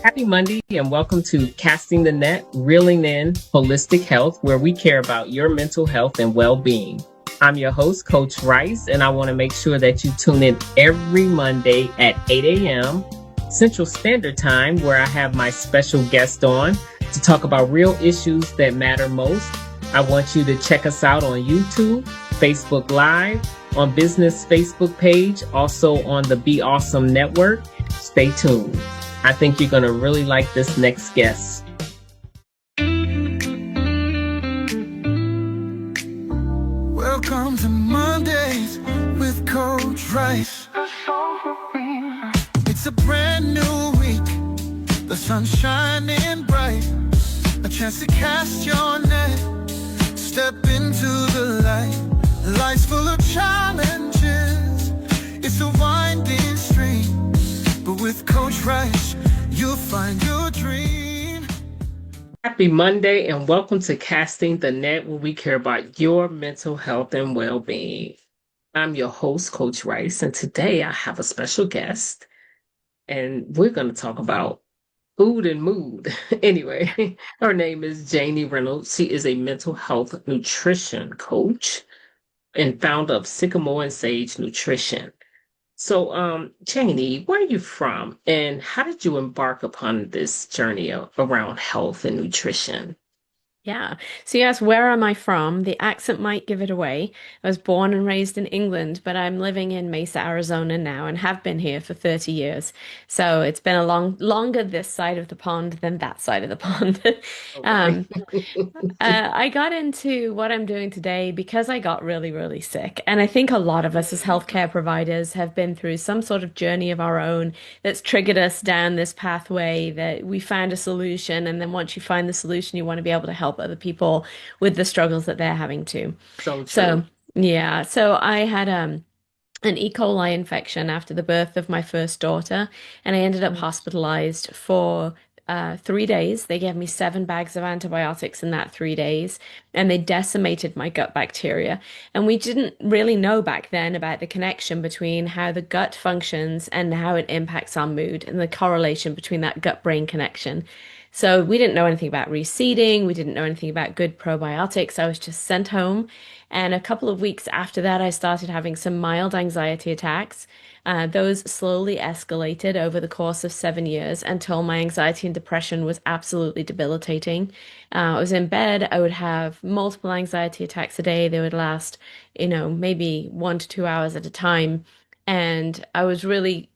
Happy Monday and welcome to Casting the Net, Reeling in Holistic Health, where we care about your mental health and well-being. I'm your host, Coach Rice, and I want to make sure that you tune in every Monday at 8 a.m. Central Standard Time, where I have my special guest on to talk about real issues that matter most. I want you to check us out on YouTube, Facebook Live, on Business Facebook page, also on the Be Awesome Network. Stay tuned. I think you're going to really like this next guest. Welcome to Mondays with Coach Rice. It's a brand new week, the sun's shining bright, a chance to cast your net, step into the light. Life's full of challenges, it's a winding stream, but with Coach Rice, you'll find your dream. Happy Monday and welcome to Casting the Net, where we care about your mental health and well-being. I'm your host, Coach Rice, and today I have a special guest, and we're going to talk about food and mood. Anyway, her name is Jayne Reynolds. She is a mental health nutrition coach and founder of Sycamore and Sage Nutrition. So, Jayne, where are you from, and how did you embark upon this journey around health and nutrition? Yeah. So you asked, where am I from? The accent might give it away. I was born and raised in England, but I'm living in Mesa, Arizona now and have been here for 30 years. So it's been a longer this side of the pond than that side of the pond. Okay. I got into what I'm doing today because I got really, really sick. And I think a lot of us as healthcare providers have been through some sort of journey of our own that's triggered us down this pathway that we found a solution. And then once you find the solution, you want to be able to help other people with the struggles that they're having too. So So, true. yeah. So I had an E. coli infection after the birth of my first daughter, and I ended up hospitalized for 3 days. They gave me 7 bags of antibiotics in that 3 days, and they decimated my gut bacteria. And we didn't really know back then about the connection between how the gut functions and how it impacts our mood and the correlation between that gut-brain connection. So we didn't know anything about reseeding. We didn't know anything about good probiotics. I was just sent home. And a couple of weeks after that, I started having some mild anxiety attacks. Those slowly escalated over the course of 7 years until my anxiety and depression was absolutely debilitating. I was in bed. I would have multiple anxiety attacks a day. They would last, maybe 1 to 2 hours at a time. And I was really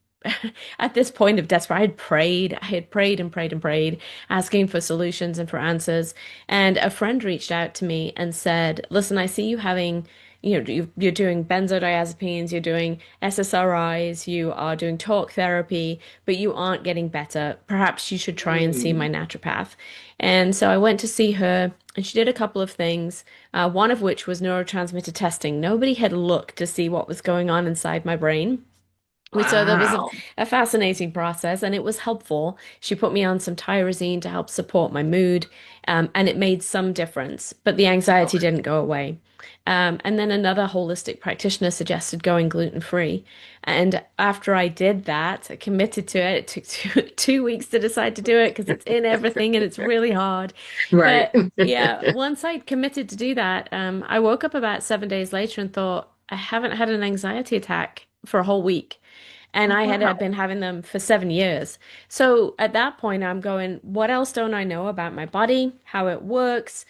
at this point of desperation. I had prayed and prayed and prayed, asking for solutions and for answers. And a friend reached out to me and said, listen, I see you having, you're doing benzodiazepines, you're doing SSRIs, you are doing talk therapy, but you aren't getting better. Perhaps you should try and see my naturopath. And so I went to see her, and she did a couple of things, one of which was neurotransmitter testing. Nobody had looked to see what was going on inside my brain. So there was Wow. a fascinating process, and it was helpful. She put me on some tyrosine to help support my mood, and it made some difference, but the anxiety Okay. didn't go away. And then another holistic practitioner suggested going gluten-free. And after I did that, I committed to it. It took two weeks to decide to do it because it's in everything and it's really hard. Right. But yeah, once I'd committed to do that, I woke up about 7 days later and thought, I haven't had an anxiety attack for a whole week. And Oh, I had wow. been having them for 7 years. So at that point, I'm going, what else don't I know about my body, how it works,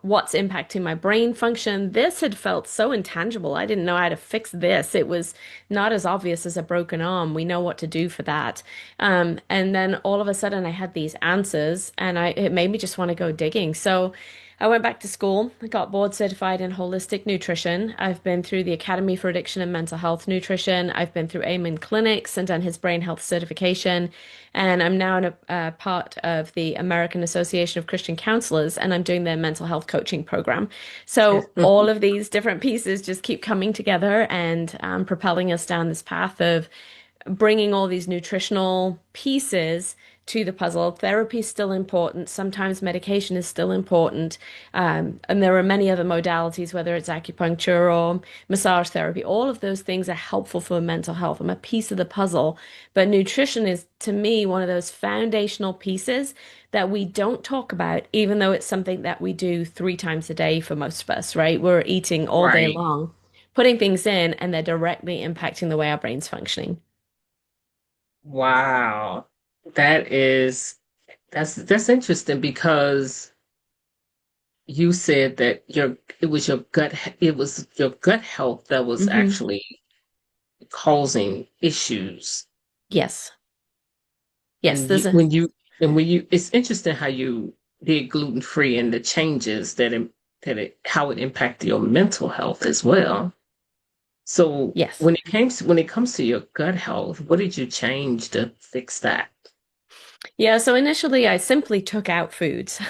what's impacting my brain function? This had felt so intangible. I didn't know how to fix this. It was not as obvious as a broken arm. We know what to do for that. And then all of a sudden, I had these answers, and it made me just want to go digging. So I went back to school. I got board certified in holistic nutrition. I've been through the Academy for Addiction and Mental Health Nutrition. I've been through Amen Clinics and done his brain health certification. And I'm now a part of the American Association of Christian Counselors, and I'm doing their mental health coaching program. So all of these different pieces just keep coming together and propelling us down this path of bringing all these nutritional pieces to the puzzle. Therapy is still important. Sometimes medication is still important. And there are many other modalities, whether it's acupuncture or massage therapy. All of those things are helpful for mental health. I'm a piece of the puzzle. But nutrition is, to me, one of those foundational pieces that we don't talk about, even though it's something that we do 3 times a day for most of us, right? We're eating all day Right. long, putting things in, and they're directly impacting the way our brain's functioning. Wow. That is that's interesting because you said that it was your gut health that was Hmm. actually causing issues. Yes. Yes, And there's you a when you and when you it's interesting how you did gluten free and the changes that it how it impacted your mental health as well. So yes. when it comes to your gut health, what did you change to fix that? Yeah, so initially I simply took out foods.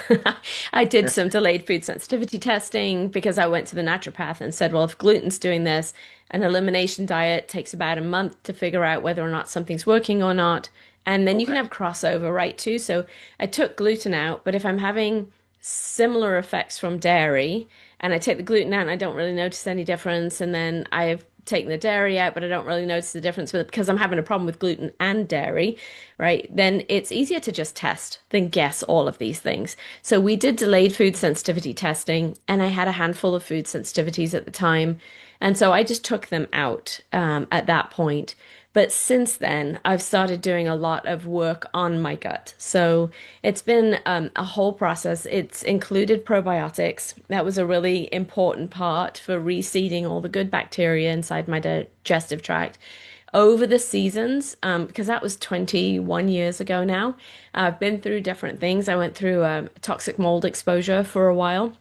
I did some delayed food sensitivity testing because I went to the naturopath and said, well, if gluten's doing this, an elimination diet takes about a month to figure out whether or not something's working or not. And then you can Okay. have crossover, right, too. So I took gluten out, but if I'm having similar effects from dairy and I take the gluten out and I don't really notice any difference, and then I've taken the dairy out, but I don't really notice the difference with it because I'm having a problem with gluten and dairy, right? Then it's easier to just test than guess all of these things. So we did delayed food sensitivity testing, and I had a handful of food sensitivities at the time. And so I just took them out at that point. But since then, I've started doing a lot of work on my gut. So it's been a whole process. It's included probiotics. That was a really important part for reseeding all the good bacteria inside my digestive tract over the seasons, because that was 21 years ago now. I've been through different things. I went through toxic mold exposure for a while,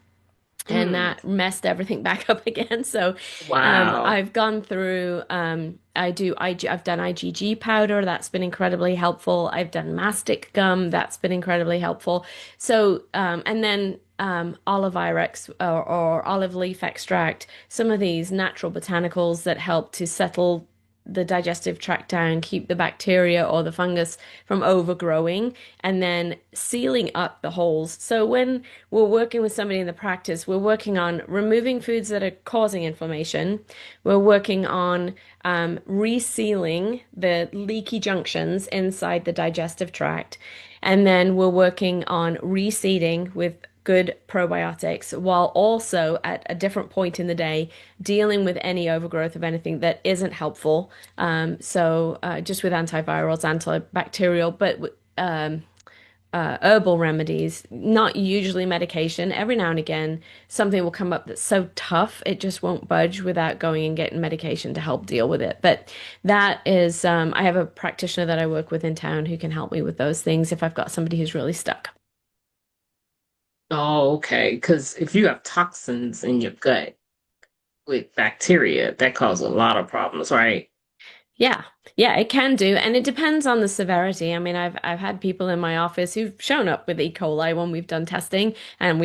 and Mm, that messed everything back up again. So wow. I've gone through, I've done IgG powder. That's been incredibly helpful. I've done mastic gum. That's been incredibly helpful. So, and then olive irex or olive leaf extract, some of these natural botanicals that help to settle the digestive tract down, keep the bacteria or the fungus from overgrowing, and then sealing up the holes. So when we're working with somebody in the practice, we're working on removing foods that are causing inflammation. We're working on resealing the leaky junctions inside the digestive tract. And then we're working on reseeding with good probiotics while also at a different point in the day dealing with any overgrowth of anything that isn't helpful. Just with antivirals, antibacterial, but herbal remedies, not usually medication. Every now and again, something will come up that's so tough, it just won't budge without going and getting medication to help deal with it. But that is, I have a practitioner that I work with in town who can help me with those things if I've got somebody who's really stuck. Oh, okay. Because if you have toxins in your gut with bacteria, that causes a lot of problems, right? Yeah. Yeah, it can do. And it depends on the severity. I mean, I've had people in my office who've shown up with E. coli when we've done testing, and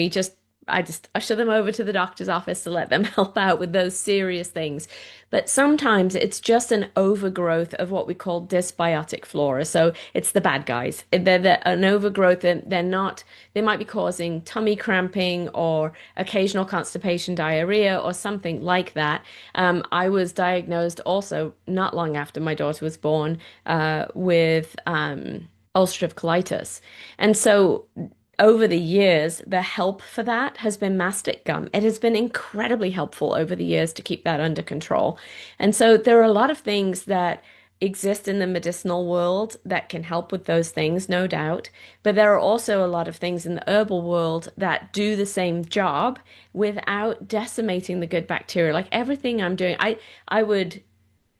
I just usher them over to the doctor's office to let them help out with those serious things. But sometimes it's just an overgrowth of what we call dysbiotic flora. So it's the bad guys. They're an overgrowth, and they're not, they might be causing tummy cramping or occasional constipation, diarrhea, or something like that. I was diagnosed also not long after my daughter was born with ulcerative colitis. And so over the years, the help for that has been mastic gum. It has been incredibly helpful over the years to keep that under control. And so there are a lot of things that exist in the medicinal world that can help with those things, no doubt. But there are also a lot of things in the herbal world that do the same job without decimating the good bacteria. Like everything I'm doing, I would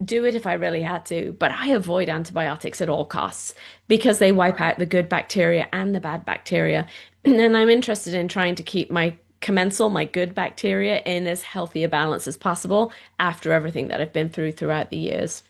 do it if I really had to, but I avoid antibiotics at all costs because they wipe out the good bacteria and the bad bacteria. And I'm interested in trying to keep my commensal, my good bacteria, in as healthy a balance as possible after everything that I've been through throughout the years.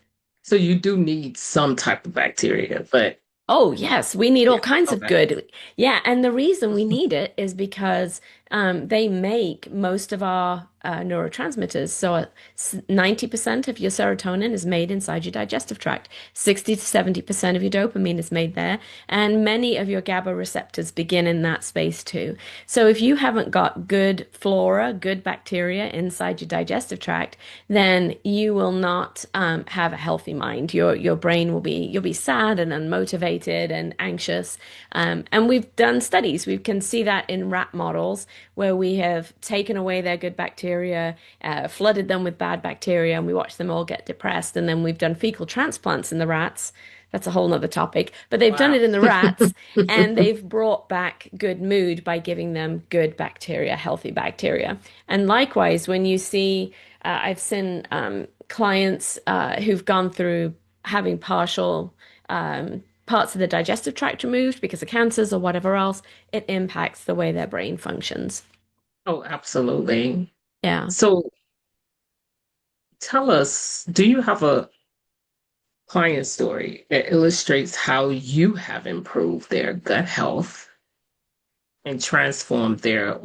So you do need some type of bacteria, but Oh, yes, we need all yeah, kinds of okay. good. Yeah, and the reason we need it is because They make most of our neurotransmitters. So 90% of your serotonin is made inside your digestive tract. 60 to 70% of your dopamine is made there. And many of your GABA receptors begin in that space too. So if you haven't got good flora, good bacteria inside your digestive tract, then you will not have a healthy mind. Your brain will be, you'll be sad and unmotivated and anxious. And we've done studies. We can see that in rat models where we have taken away their good bacteria, flooded them with bad bacteria, and we watch them all get depressed. And then we've done fecal transplants in the rats. That's a whole nother topic, but they've done Wow. it in the rats and they've brought back good mood by giving them good bacteria, healthy bacteria. And likewise, when you see, I've seen clients who've gone through having partial parts of the digestive tract removed because of cancers or whatever else, it impacts the way their brain functions. Oh, absolutely. Yeah. So tell us, do you have a client story that illustrates how you have improved their gut health and transformed their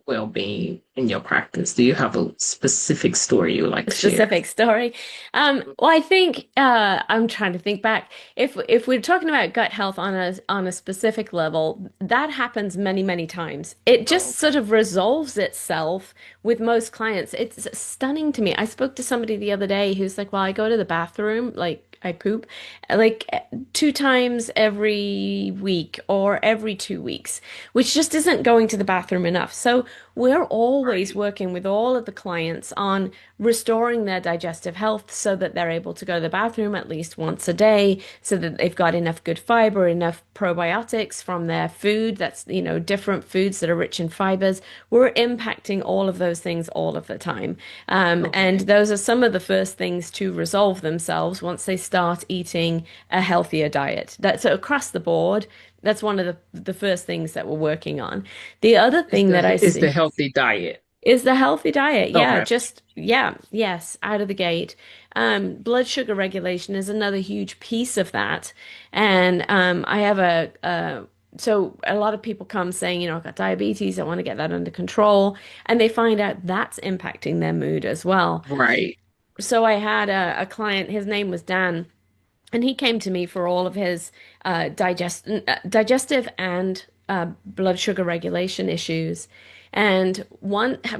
well-being in your practice? Do you have a specific story you would like to share? Specific story. Well, I think I'm trying to think back. If we're talking about gut health on a specific level, that happens many, many times. It Oh, just sort of resolves itself with most clients. It's stunning to me. I spoke to somebody the other day who's like, "Well, I go to the bathroom, like I poop, like 2 times every week or every 2 weeks, which just isn't going to the bathroom enough." So we're always right. working with all of the clients on restoring their digestive health so that they're able to go to the bathroom at least once a day, so that they've got enough good fiber, enough probiotics from their food. That's, different foods that are rich in fibers. We're impacting all of those things all of the time. And Okay. those are some of the first things to resolve themselves once they start eating a healthier diet. That's across the board. That's one of the first things that we're working on. The other thing that I It's the see healthy diet. is the healthy diet. Yeah, Okay. just, yeah, yes, out of the gate. Blood sugar regulation is another huge piece of that. And I have so a lot of people come saying, I've got diabetes, I want to get that under control. And they find out that's impacting their mood as well. Right. So I had a client, his name was Dan. And he came to me for all of his digestive and blood sugar regulation issues. And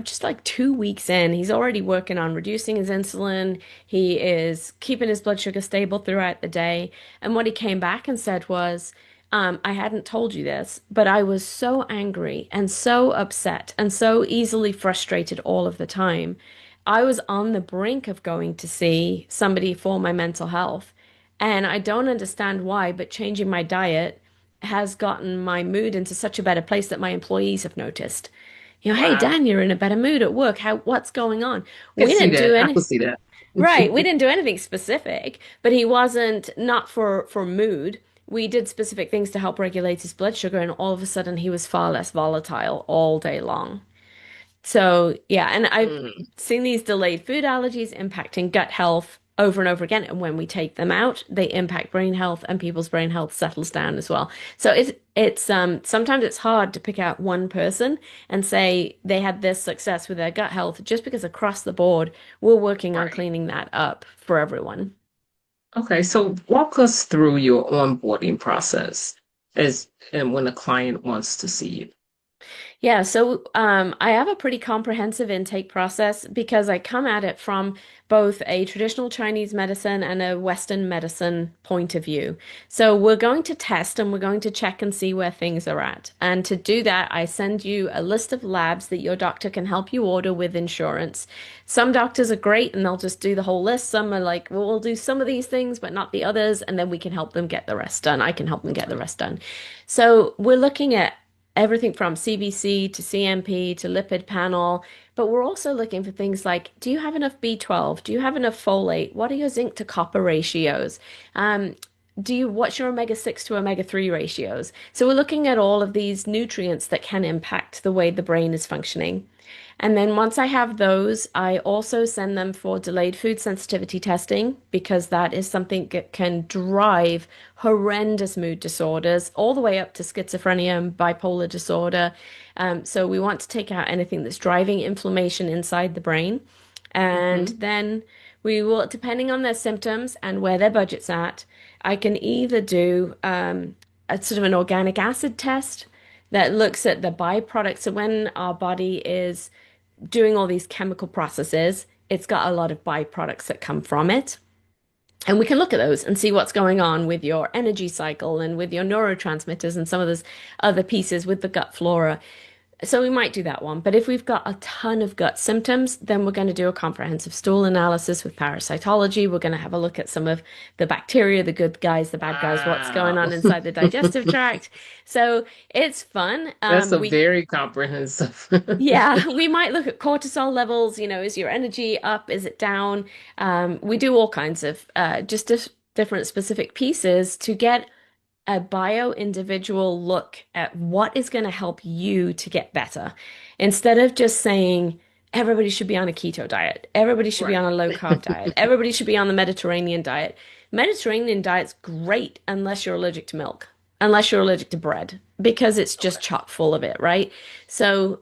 just like 2 weeks in, he's already working on reducing his insulin. He is keeping his blood sugar stable throughout the day. And what he came back and said was, I hadn't told you this, but I was so angry and so upset and so easily frustrated all of the time. I was on the brink of going to see somebody for my mental health. And I don't understand why, but changing my diet has gotten my mood into such a better place that my employees have noticed. Hey Wow. Dan, you're in a better mood at work. What's going on? I can We see didn't do that. I can any see that. Right, we didn't do anything specific, but he wasn't not for mood. We did specific things to help regulate his blood sugar, and all of a sudden he was far less volatile all day long. So, yeah, and I've Mm. seen these delayed food allergies impacting gut health over and over again. And when we take them out, they impact brain health, and people's brain health settles down as well. So it's sometimes it's hard to pick out one person and say they had this success with their gut health just because across the board we're working on Right. cleaning that up for everyone. Okay, so walk us through your onboarding process as and when a client wants to see you. Yeah, so I have a pretty comprehensive intake process because I come at it from both a traditional Chinese medicine and a Western medicine point of view. So we're going to test and we're going to check and see where things are at. And to do that, I send you a list of labs that your doctor can help you order with insurance. Some doctors are great and they'll just do the whole list. Some are like, well, we'll do some of these things, but not the others. And then we can help them get the rest done. I can help them get the rest done. So we're looking at everything from CBC to CMP to lipid panel, but we're also looking for things like, do you have enough B12? Do you have enough folate? What are your zinc to copper ratios? Um, what's your omega-6 to omega-3 ratios? So we're looking at all of these nutrients that can impact the way the brain is functioning. And then once I have those, I also send them for delayed food sensitivity testing because that is something that can drive horrendous mood disorders all the way up to schizophrenia and bipolar disorder. So we want to take out anything that's driving inflammation inside the brain. And Hmm. then we will, depending on their symptoms and where their budget's at, I can either do a sort of an organic acid test that looks at the byproducts. So when our body is doing all these chemical processes, it's got a lot of byproducts that come from it. And we can look at those and see what's going on with your energy cycle and with your neurotransmitters and some of those other pieces with the gut flora. So we might do that one. But if we've got a ton of gut symptoms, then we're going to do a comprehensive stool analysis with parasitology. We're going to have a look at some of the bacteria, the good guys, the bad guys, what's going on Wow. inside the digestive tract. So it's fun. That's a very comprehensive. Yeah, we might look at cortisol levels. Is your energy up? Is it down? We do all kinds of just different specific pieces to get a bio-individual look at what is going to help you to get better. Instead of just saying everybody should be on a keto diet, everybody should be on Right. a low carb diet, everybody should be on the Mediterranean diet. Mediterranean diet's great unless you're allergic to milk, unless you're allergic to bread, because it's just Okay. chock full of it, right? So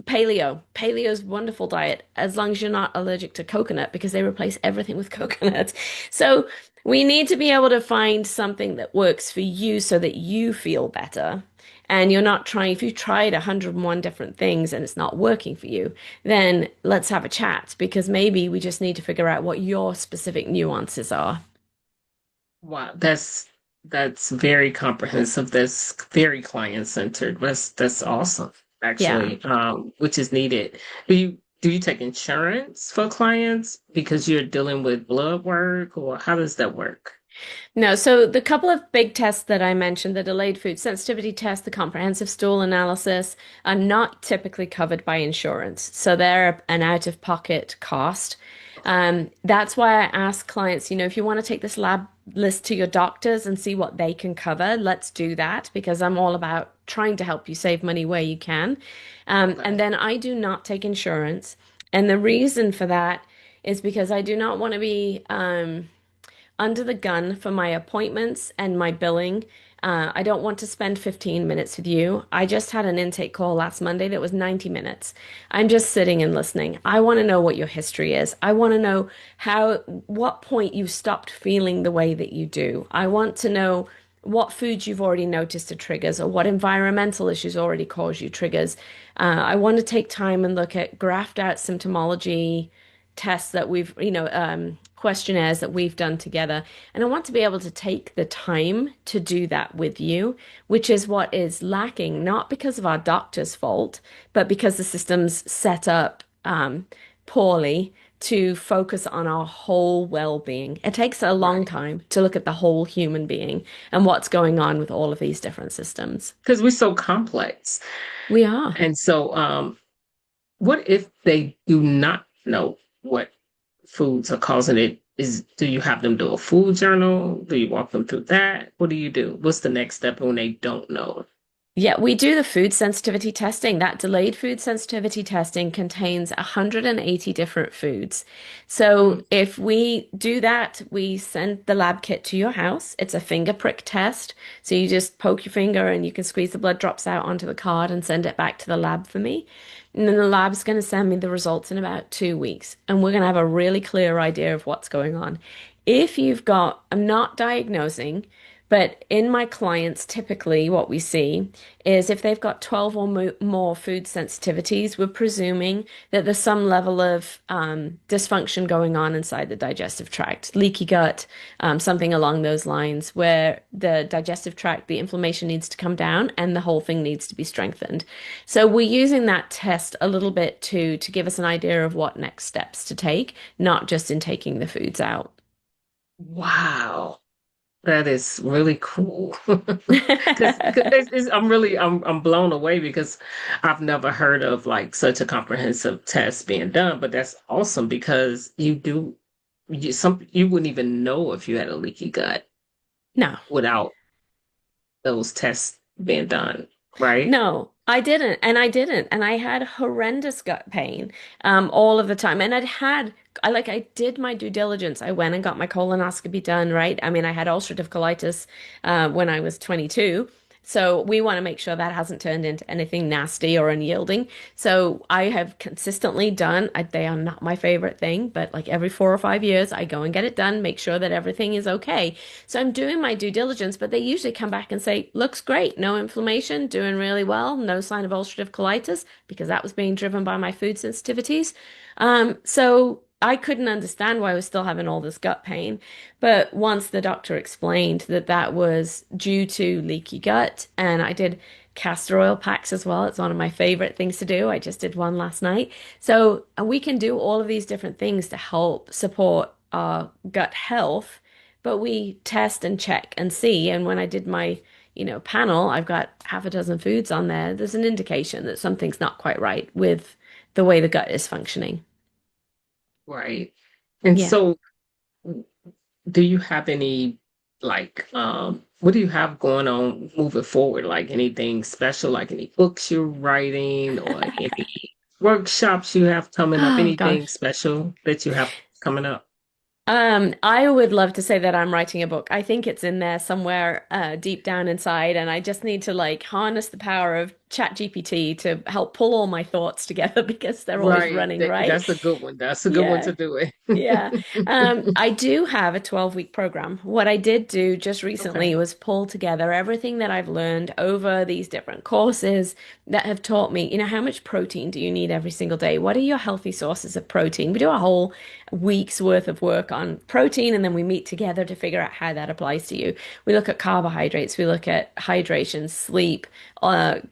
paleo's wonderful diet as long as you're not allergic to coconut because they replace everything with coconut. So we need to be able to find something that works for you so that you feel better. And you're not trying, if you've tried 101 different things and it's not working for you, then let's have a chat because maybe we just need to figure out what your specific nuances are. Wow, that's very comprehensive. That's very client centered. That's awesome, Yeah. actually. Which is needed. Do you take insurance for clients because you're dealing with blood work, or how does that work? No, so the couple of big tests that I mentioned, the delayed food sensitivity test, the comprehensive stool analysis, are not typically covered by insurance. So they're an out-of-pocket cost. That's why I ask clients, if you want to take this lab list to your doctors and see what they can cover, let's do that because I'm all about trying to help you save money where you can. And Okay. then I do not take insurance. And the reason for that is because I do not want to be under the gun for my appointments and my billing. I don't want to spend 15 minutes with you. I just had an intake call last Monday that was 90 minutes. I'm just sitting and listening. I want to know what your history is. I want to know what point you stopped feeling the way that you do. I want to know what foods you've already noticed are triggers or what environmental issues already cause you triggers. I want to take time and look at graphed out symptomology tests that questionnaires that we've done together. And I want to be able to take the time to do that with you, which is what is lacking, not because of our doctor's fault, but because the system's set up poorly to focus on our whole well-being. It takes a long Right. time to look at the whole human being and what's going on with all of these different systems. Because we're so complex. We are. And so, what if they do not know what foods are causing it? Do you have them do a food journal? Do you walk them through that? What do you do? What's the next step when they don't know? Yeah, we do the food sensitivity testing. That delayed food sensitivity testing contains 180 different foods. Mm. So if we do that, we send the lab kit to your house. It's a finger prick test. So you just poke your finger and you can squeeze the blood drops out onto the card and send it back to the lab for me. And then the lab's going to send me the results in about 2 weeks. And we're going to have a really clear idea of what's going on. If you've got, I'm not diagnosing, but in my clients, typically what we see is if they've got 12 or more food sensitivities, we're presuming that there's some level of dysfunction going on inside the digestive tract, leaky gut, something along those lines, where the digestive tract, the inflammation needs to come down and the whole thing needs to be strengthened. So we're using that test a little bit to give us an idea of what next steps to take, not just in taking the foods out. Wow. That is really cool. Because I'm blown away because I've never heard of like such a comprehensive test being done. But that's awesome because you wouldn't even know if you had a leaky gut No. without those tests being done. right? No, I didn't. And I didn't. And I had horrendous gut pain all of the time. And I did my due diligence. I went and got my colonoscopy done, right? I mean, I had ulcerative colitis when I was 22. So we want to make sure that hasn't turned into anything nasty or unyielding. So I have consistently they are not my favorite thing, but like every 4 or 5 years, I go and get it done, make sure that everything is okay. So I'm doing my due diligence, but they usually come back and say, looks great, no inflammation, doing really well, no sign of ulcerative colitis, because that was being driven by my food sensitivities. So I couldn't understand why I was still having all this gut pain. But once the doctor explained that that was due to leaky gut, and I did castor oil packs as well. It's one of my favorite things to do. I just did one last night. So we can do all of these different things to help support our gut health, but we test and check and see. And when I did my, panel, I've got half a dozen foods on there. There's an indication that something's not quite right with the way the gut is functioning. Right. And Yeah. so do you have any what do you have going on moving forward? Like anything special, like any books you're writing or any workshops you have coming up, Oh anything gosh. special that you have coming up? I would love to say that I'm writing a book. I think it's in there somewhere, deep down inside, and I just need to like harness the power of ChatGPT to help pull all my thoughts together because they're always Right. running, right? That's a good one. That's a good one Yeah. to do Yeah. it. I do have a 12-week program. What I did do just recently Okay. was pull together everything that I've learned over these different courses that have taught me, how much protein do you need every single day? What are your healthy sources of protein? We do a whole week's worth of work on protein, and then we meet together to figure out how that applies to you. We look at carbohydrates, we look at hydration, sleep,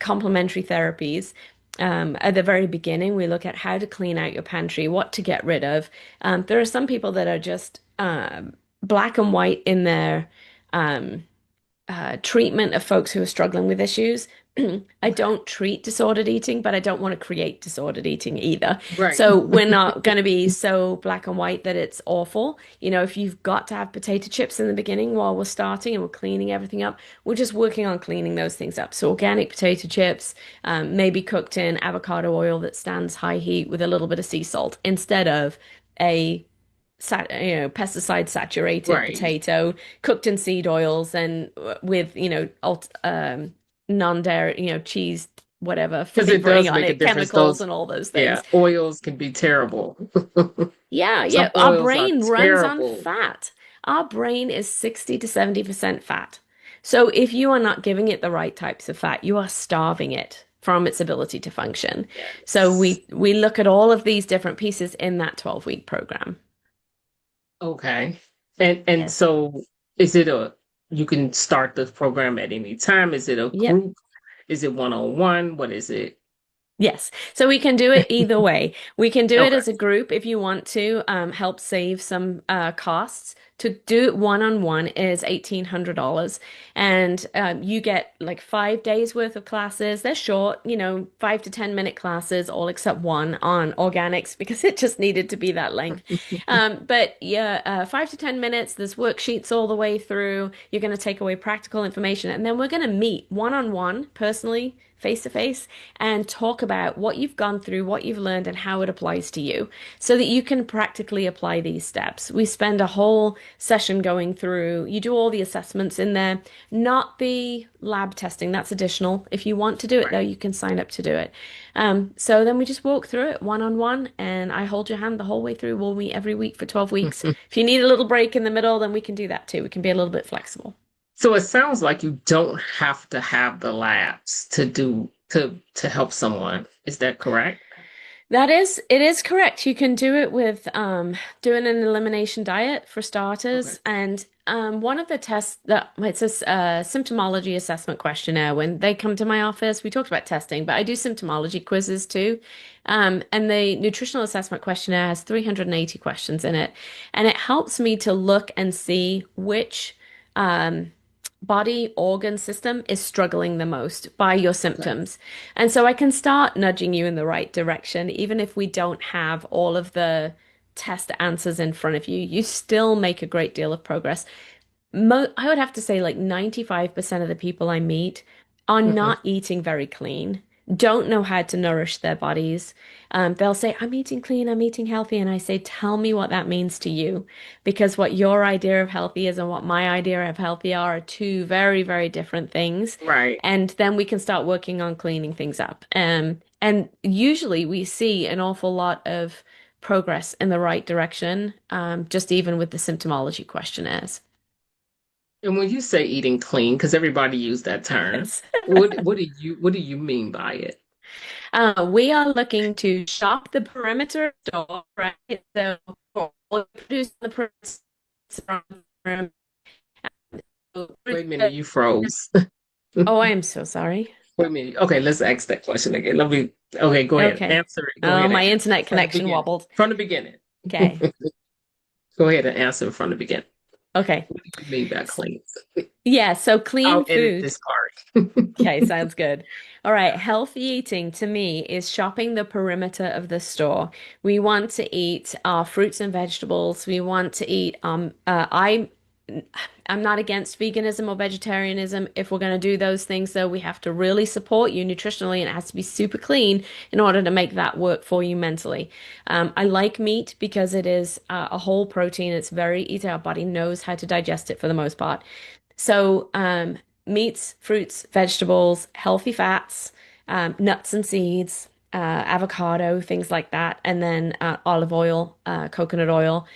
complementary therapies. At the very beginning, we look at how to clean out your pantry, what to get rid of. There are some people that are just black and white in their um, treatment of folks who are struggling with issues. I Okay. don't treat disordered eating, but I don't want to create disordered eating either. Right. So we're not going to be so black and white that it's awful. If you've got to have potato chips in the beginning while we're starting and we're cleaning everything up, we're just working on cleaning those things up. So organic potato chips, maybe cooked in avocado oil that stands high heat with a little bit of sea salt instead of a pesticide saturated Right. potato cooked in seed oils and with, non-dairy, cheese, whatever Because it flavoring does on make a it, difference. chemicals Those, and all those yeah, things. oils can be terrible. Yeah, Some yeah. Our oils are brain runs on terrible. fat. Our brain is 60 to 70% fat. So if you are not giving it the right types of fat, you are starving it from its ability to function. So Yes. we look at all of these different pieces in that 12-week program. Okay. And Yes. so is it a you can start the program at any time? Is it a Yep. group? Is it one-on-one? What is it? Yes. So we can do it either way. We can do it Okay. as a group if you want to help save some costs. To do it one-on-one is $1,800. And you get like 5 days worth of classes. They're short, 5 to 10 minute classes, all except one on organics because it just needed to be that length. But yeah, 5 to 10 minutes. There's worksheets all the way through. You're going to take away practical information. And then we're going to meet one-on-one, personally, face to face, and talk about what you've gone through, what you've learned, and how it applies to you so that you can practically apply these steps. We spend a whole session going through, you do all the assessments in there, not the lab testing, that's additional. If you want to do it, though, Right. you can sign up to do it. So then we just walk through it one on one, and I hold your hand the whole way through. We'll meet every week for 12 weeks. If you need a little break in the middle, then we can do that too. We can be a little bit flexible. So it sounds like you don't have to have the labs to help someone. Is that correct? It is correct. You can do it with doing an elimination diet for Okay. starters. And one of the tests that it's a symptomology assessment questionnaire. When they come to my office, we talked about testing, but I do symptomology quizzes too. And the nutritional assessment questionnaire has 380 questions in it. And it helps me to look and see which um, body organ system is struggling the most by your Okay. symptoms. And so I can start nudging you in the right direction, even if we don't have all of the test answers in front of you. You still make a great deal of progress. I would have to say like 95% of the people I meet are Hmm. not eating very clean, don't know how to nourish their bodies. They'll say, I'm eating clean, I'm eating healthy. And I say, tell me what that means to you. Because what your idea of healthy is and what my idea of healthy are two very, very different things. Right. And then we can start working on cleaning things up. And usually we see an awful lot of progress in the right direction, just even with the symptomology questionnaires. And when you say eating clean, because everybody use that term, Yes. what do you mean by it? We are looking to shop the perimeter store, right? So for all the produce on the perimeter. Wait a minute, you froze. Oh, I am so sorry. Wait a minute. Okay, let's ask that question again. Okay, go ahead. Okay. Answer it. Go Oh, ahead and my answer internet from the connection beginning. wobbled. From the beginning. Okay. Go ahead and answer from the beginning. Okay. What do you mean by clean? Yeah, so clean I'll edit food. this part. Okay, sounds good. All right, healthy eating to me is shopping the perimeter of the store. We want to eat our fruits and vegetables. We want to eat I'm not against veganism or vegetarianism. If we're going to do those things, though, we have to really support you nutritionally, and it has to be super clean in order to make that work for you mentally. I like meat because it is a whole protein. It's very easy. Our body knows how to digest it for the most part. So, meats, fruits, vegetables, healthy fats, nuts and seeds, avocado, things like that, and then olive oil, coconut oil.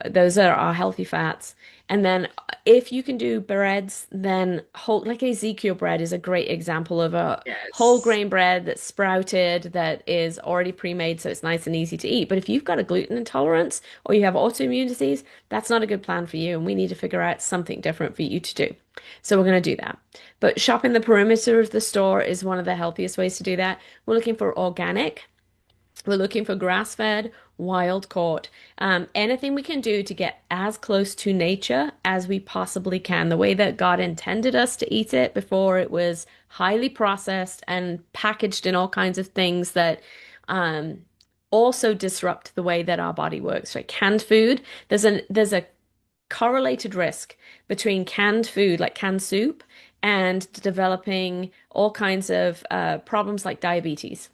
Those are our healthy fats. And then if you can do breads, then whole, like Ezekiel bread is a great example of a whole Yes. grain bread that's sprouted, that is already pre-made, so it's nice and easy to eat. But if you've got a gluten intolerance or you have autoimmune disease, that's not a good plan for you, and we need to figure out something different for you to do. So we're going to do that. But shopping the perimeter of the store is one of the healthiest ways to do that. We're looking for organic. We're looking for grass-fed, wild caught, anything we can do to get as close to nature as we possibly can, the way that God intended us to eat it before it was highly processed and packaged in all kinds of things that um, also disrupt the way that our body works. Right? Canned food, there's a correlated risk between canned food, like canned soup, and developing all kinds of problems like diabetes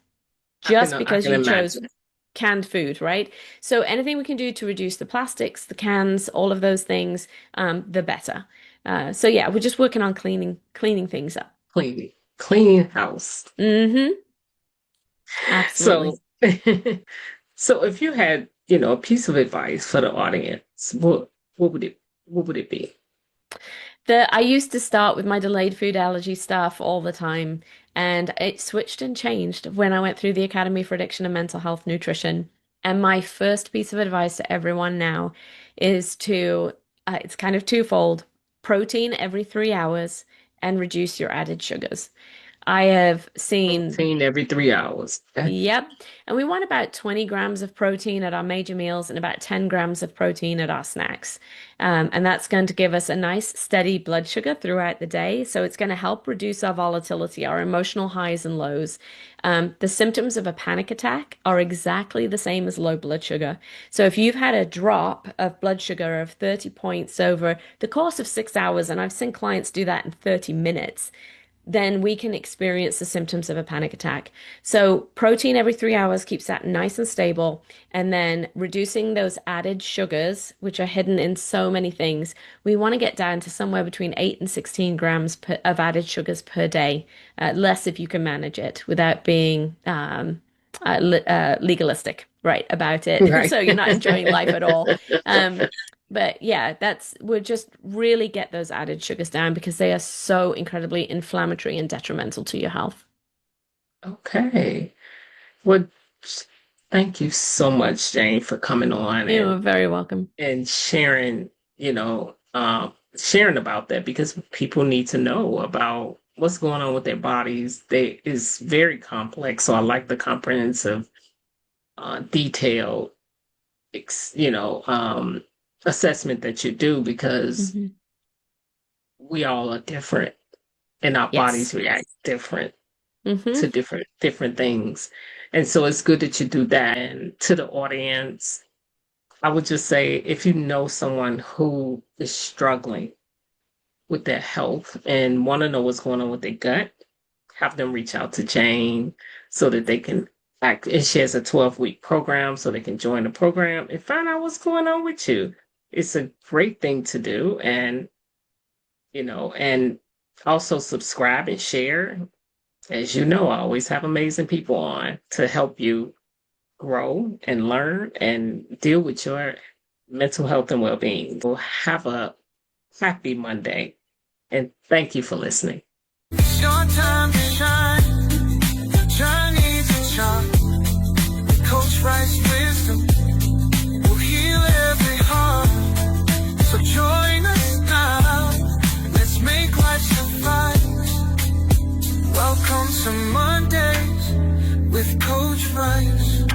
just I because can you chose imagine. canned food, right? So anything we can do to reduce the plastics, the cans, all of those things, the better. So yeah, we're just working on cleaning things up. Clean house. Mm-hmm. So, Absolutely. so if you had, a piece of advice for the audience, what would it be? I used to start with my delayed food allergy stuff all the time, and it switched and changed when I went through the Academy for Addiction and Mental Health Nutrition. And my first piece of advice to everyone now is it's kind of twofold: protein every 3 hours and reduce your added sugars. I have seen Protein every 3 hours. Okay. Yep. And we want about 20 grams of protein at our major meals and about 10 grams of protein at our snacks. And that's going to give us a nice steady blood sugar throughout the day. So it's going to help reduce our volatility, our emotional highs and lows. The symptoms of a panic attack are exactly the same as low blood sugar. So if you've had a drop of blood sugar of 30 points over the course of 6 hours, and I've seen clients do that in 30 minutes, then we can experience the symptoms of a panic attack. So, protein every 3 hours keeps that nice and stable. And then reducing those added sugars, which are hidden in so many things, we want to get down to somewhere between 8 and 16 grams of added sugars per day, less if you can manage it without being legalistic, right, about it. Right. So, you're not enjoying life at all. Um, but yeah, we'll just really get those added sugars down because they are so incredibly inflammatory and detrimental to your health. Okay. Well, thank you so much, Jane, for coming on You're very welcome. and sharing, sharing about that because people need to know about what's going on with their bodies. They is very complex. So I like the comprehensive, detailed, ex- you know, um, assessment that you do because Hmm. we all are different and our bodies Yes. react different Hmm. to different things. And so it's good that you do that. And to the audience, I would just say if you know someone who is struggling with their health and want to know what's going on with their gut, have them reach out to Jayne so that they can act. And she has a 12-week program so they can join the program and find out what's going on with you. It's a great thing to do. And, and also subscribe and share. As you know, I always have amazing people on to help you grow and learn and deal with your mental health and well-being. Well, have a happy Monday, and thank you for listening. It's your time to shine. Journey to chart. Coach Rice wisdom will heal every heart. So join us now. Let's make life suffice. Welcome to Mondays with Coach Rice.